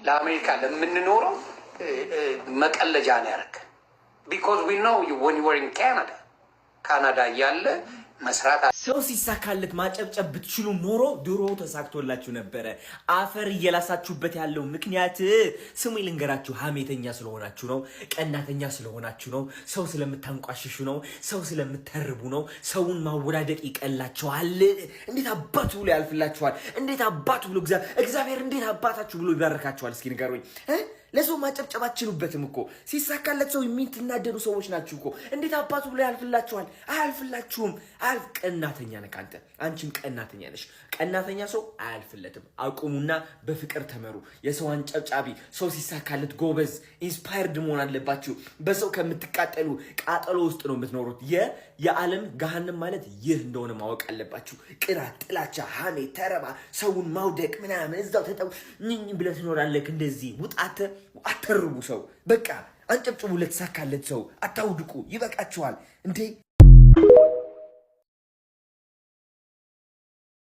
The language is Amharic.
ለአሜሪካ ለምንኖረው መቀለጃ ነው ያደረገ because we know you when you were in Canada ያለ መስራት ሰው ሲሳካለት ማጨብጨብ ብትችሉ ኖሮ ድሮ ተሳክቶላችሁ ነበር። አፈር እየላሳችሁበት ያለው ምክንያት ስሙ ልንገራችሁ፣ ሀሜተኛ ስለሆናችሁ ነው፣ ቀናተኛ ስለሆናችሁ ነው፣ ሰው ስለምታንቋሽሹ ነው፣ ሰው ስለምትተርቡ ነው። ሰውን ማወዳደቅ ይቀላችኋል። እንዴት አባቱ ብሎ ያልፍላችኋል? እንዴት አባቱ ብሎ እግዚአብሔር እንዴት አባታችሁ ብሎ ይባርካችኋል? እስኪ ንገሩኝ። ለሰው ማጨብጨብ አትችሉበትም እኮ። ሲሳካለት ሰው የሚትናደዱ ሰዎች ናችሁ እኮ። እንዴት አባቱ ብሎ ያልፍላችኋል? አያልፍላችሁም። ቀናተኛ ነህ አንተ፣ አንቺም ቀናተኛ ነሽ። ቀናተኛ ሰው አያልፍለትም። አቁሙና በፍቅር ተመሩ። የሰው አንጨብጫቢ፣ ሰው ሲሳካለት ጎበዝ ኢንስፓየርድ መሆን አለባችሁ። በሰው ከምትቃጠሉ ቃጠሎ ውስጥ ነው የምትኖሩት። የዓለም ገሃነም ማለት ይህ እንደሆነ ማወቅ አለባችሁ። ቅናት፣ ጥላቻ፣ ሀሜት፣ ተረባ፣ ሰውን ማውደቅ ምናምን እዛው ተጠውኝ ብለህ ትኖራለህ። እንደዚህ ውጣተ አተርቡ ሰው። በቃ አንጨብጭቡ ለተሳካለት ሰው። አታውድቁ። ይበቃችኋል እንዴ!